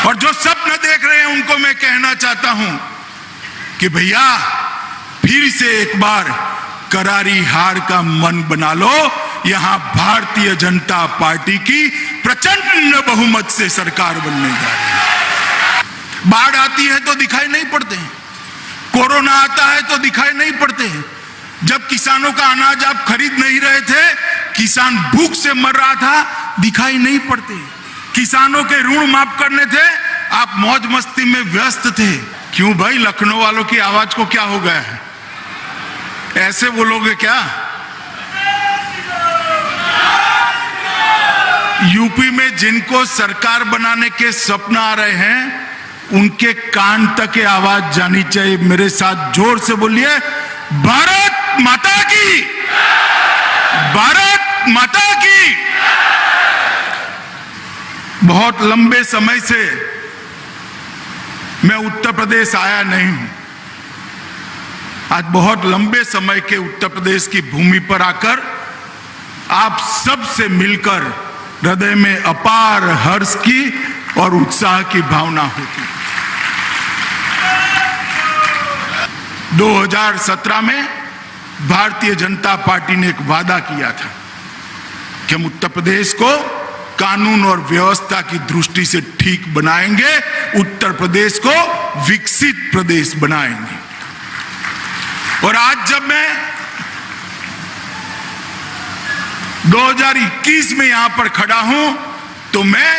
और जो स्वप्न देख रहे हैं उनको मैं कहना चाहता हूं कि भैया फिर से एक बार करारी हार का मन बना लो। यहां भारतीय जनता पार्टी की प्रचंड बहुमत से सरकार बनने जा रही है। बाढ़ आती है तो दिखाई नहीं पड़ते हैं, कोरोना आता है तो दिखाई नहीं पड़ते हैं। जब किसानों का अनाज आप खरीद नहीं रहे थे, किसान भूख से मर रहा था, दिखाई नहीं पड़ते। किसानों के ऋण माफ करने थे, आप मौज मस्ती में व्यस्त थे। क्यों भाई, लखनऊ वालों की आवाज को क्या हो गया है? ऐसे बोलोगे क्या? यूपी में जिनको सरकार बनाने के सपना आ रहे हैं, उनके कान तक ये आवाज जानी चाहिए। मेरे साथ जोर से बोलिए, भारत माता की, भारत माता की। बहुत लंबे समय से मैं उत्तर प्रदेश आया नहीं हूं। आज बहुत लंबे समय के उत्तर प्रदेश की भूमि पर आकर आप सब से मिलकर हृदय में अपार हर्ष की और उत्साह की भावना होती। 2017 में भारतीय जनता पार्टी ने एक वादा किया था कि हम उत्तर प्रदेश को कानून और व्यवस्था की दृष्टि से ठीक बनाएंगे, उत्तर प्रदेश को विकसित प्रदेश बनाएंगे। और आज जब मैं 2021 में यहां पर खड़ा हूं, तो मैं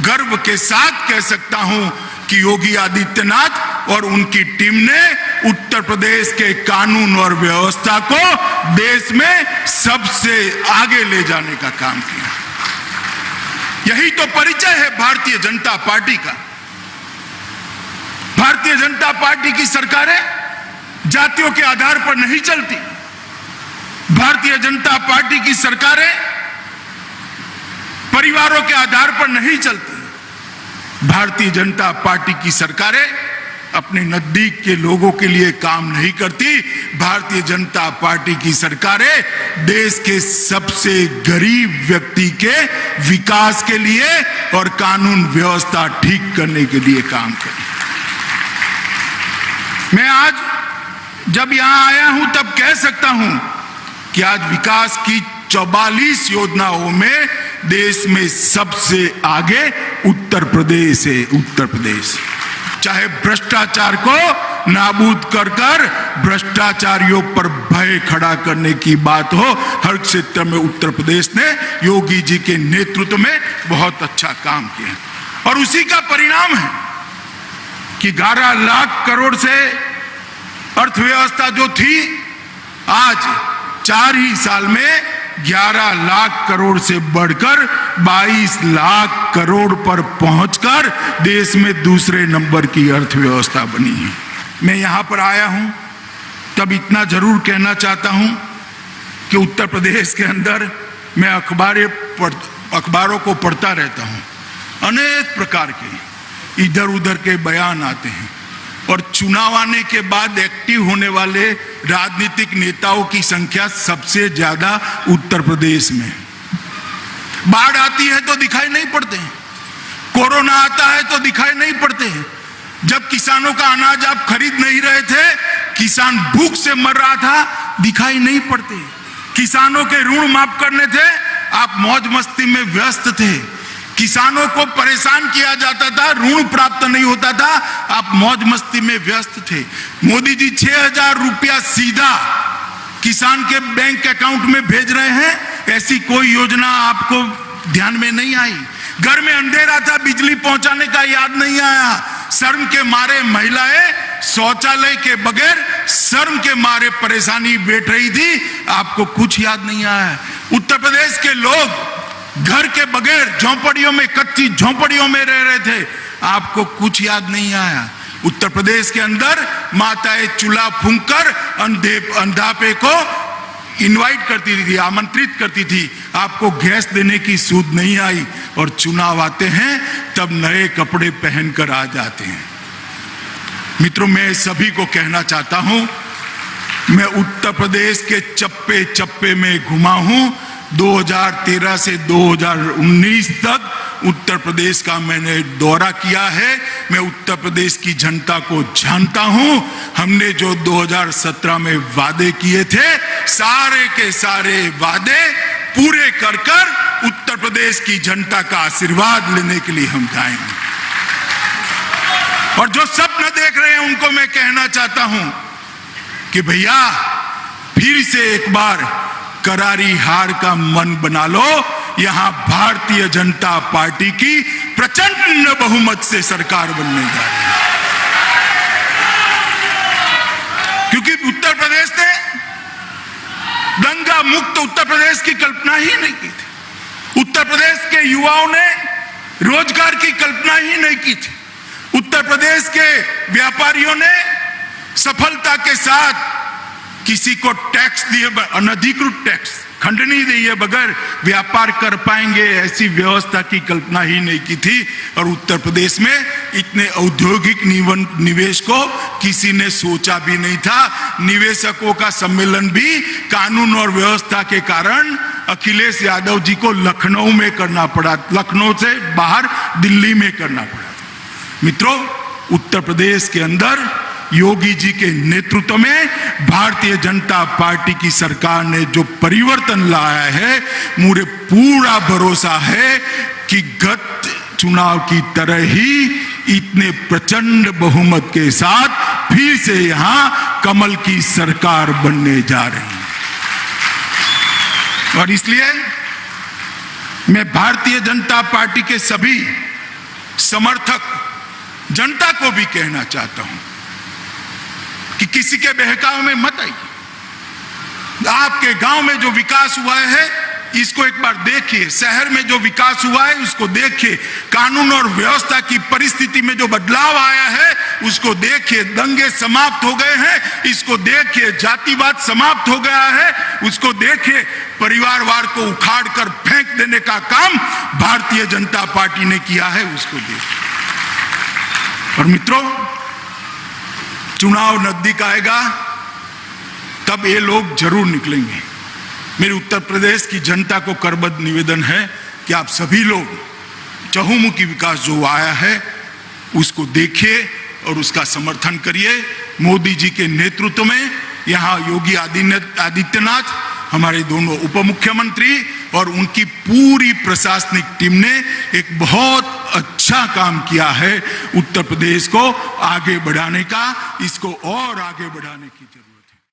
गर्व के साथ कह सकता हूं कि योगी आदित्यनाथ और उनकी टीम ने उत्तर प्रदेश के कानून और व्यवस्था को देश में सबसे आगे ले जाने का काम किया। यही तो परिचय है भारतीय जनता पार्टी का। भारतीय जनता पार्टी की सरकारें जातियों के आधार पर नहीं चलती। भारतीय जनता पार्टी की सरकारें परिवारों के आधार पर नहीं चलती। भारतीय जनता पार्टी की सरकारें अपने नजदीक के लोगों के लिए काम नहीं करती। भारतीय जनता पार्टी की सरकारें देश के सबसे गरीब व्यक्ति के विकास के लिए और कानून व्यवस्था ठीक करने के लिए काम करती। मैं आज जब यहां आया हूं तब कह सकता हूं कि आज विकास की 44 योजनाओं में देश में सबसे आगे उत्तर प्रदेश है। उत्तर प्रदेश चाहे भ्रष्टाचार को नाबूद कर भ्रष्टाचारियों पर भय खड़ा करने की बात हो, हर क्षेत्र में उत्तर प्रदेश ने योगी जी के नेतृत्व में बहुत अच्छा काम किया। और उसी का परिणाम है कि 11 लाख करोड़ से अर्थव्यवस्था जो थी, आज 4 ही साल में 11 लाख करोड़ से बढ़कर 22 लाख करोड़ पर पहुंचकर देश में दूसरे नंबर की अर्थव्यवस्था बनी है। मैं यहां पर आया हूं तब इतना जरूर कहना चाहता हूं कि उत्तर प्रदेश के अंदर मैं अखबारों को पढ़ता रहता हूं। अनेक प्रकार के इधर उधर के बयान आते हैं और चुनाव आने के बाद एक्टिव होने वाले राजनीतिक नेताओं की संख्या सबसे ज्यादा उत्तर प्रदेश में। बाढ़ आती है तो दिखाई नहीं पड़ते हैं, कोरोना आता है तो दिखाई नहीं पड़ते हैं। जब किसानों का अनाज आप खरीद नहीं रहे थे, किसान भूख से मर रहा था, दिखाई नहीं पड़ते। किसानों के ऋण माफ करने थे, आप मौज मस्ती में व्यस्त थे। किसानों को परेशान किया जाता था, ऋण प्राप्त नहीं होता था, आप मौज मस्ती में व्यस्त थे। मोदी जी 6,000 रुपया सीधा किसान के बैंक अकाउंट में भेज रहे हैं, ऐसी कोई योजना आपको ध्यान में नहीं आई। घर में अंधेरा था, बिजली पहुंचाने का याद नहीं आया। शर्म के मारे महिलाएं शौचालय के बगैर शर्म के मारे परेशानी बैठ रही थी, आपको कुछ याद नहीं आया। उत्तर प्रदेश के लोग घर के बगैर झोंपड़ियों में, कच्ची झोंपड़ियों में रह रहे थे, आपको कुछ याद नहीं आया। उत्तर प्रदेश के अंदर माताएं चूल्हा फूंककर अंधापे को इनवाइट करती थी, आमंत्रित करती थी, आपको गैस देने की सूझ नहीं आई। और चुनाव आते हैं तब नए कपड़े पहनकर आ जाते हैं। मित्रों, मैं सभी को कहना चाहता हूं, मैं उत्तर प्रदेश के चप्पे चप्पे में घुमा हूं। 2013 से 2019 तक उत्तर प्रदेश का मैंने दौरा किया है। मैं उत्तर प्रदेश की जनता को जानता हूं। हमने जो 2017 में वादे किए थे, सारे के सारे वादे पूरे कर उत्तर प्रदेश की जनता का आशीर्वाद लेने के लिए हम जाएंगे। और जो स्वप्न देख रहे हैं उनको मैं कहना चाहता हूं कि भैया फिर से एक बार करारी हार का मन बना लो। यहां भारतीय जनता पार्टी की प्रचंड बहुमत से सरकार बनने जा रही है, क्योंकि उत्तर प्रदेश ने दंगा मुक्त उत्तर प्रदेश की कल्पना ही नहीं की थी। उत्तर प्रदेश के युवाओं ने रोजगार की कल्पना ही नहीं की थी। उत्तर प्रदेश के व्यापारियों ने सफलता के साथ किसी को टैक्स दिए, अनधिकृत टैक्स खंडनी दिए बगैर व्यापार कर पाएंगे, ऐसी व्यवस्था की कल्पना ही नहीं की थी। और उत्तर प्रदेश में इतने औद्योगिक निवेश को किसी ने सोचा भी नहीं था। निवेशकों का सम्मेलन भी कानून और व्यवस्था के कारण अखिलेश यादव जी को लखनऊ में करना पड़ा, लखनऊ से बाहर दिल्ली में करना पड़ा। मित्रों, उत्तर प्रदेश के अंदर योगी जी के नेतृत्व में भारतीय जनता पार्टी की सरकार ने जो परिवर्तन लाया है, मुझे पूरा भरोसा है कि गत चुनाव की तरह ही इतने प्रचंड बहुमत के साथ फिर से यहां कमल की सरकार बनने जा रही है। और इसलिए मैं भारतीय जनता पार्टी के सभी समर्थक जनता को भी कहना चाहता हूं कि किसी के बहकावे में मत आइए। आपके गांव में जो विकास हुआ है इसको एक बार देखिए, शहर में जो विकास हुआ है उसको देखिए, कानून और व्यवस्था की परिस्थिति में जो बदलाव आया है उसको देखिए, दंगे समाप्त हो गए हैं इसको देखिए, जातिवाद समाप्त हो गया है उसको देखिए, परिवारवाद को उखाड़ कर फेंक देने का काम भारतीय जनता पार्टी ने किया है उसको देखिए। और मित्रों, चुनाव नजदीक आएगा तब ये लोग जरूर निकलेंगे। मेरे उत्तर प्रदेश की जनता को करबद्ध निवेदन है कि आप सभी लोग चहुमुखी विकास जो आया है उसको देखिए और उसका समर्थन करिए। मोदी जी के नेतृत्व में यहाँ योगी आदित्यनाथ, हमारे दोनों उप मुख्यमंत्री और उनकी पूरी प्रशासनिक टीम ने एक बहुत अच्छा काम किया है उत्तर प्रदेश को आगे बढ़ाने का। इसको और आगे बढ़ाने की जरूरत है।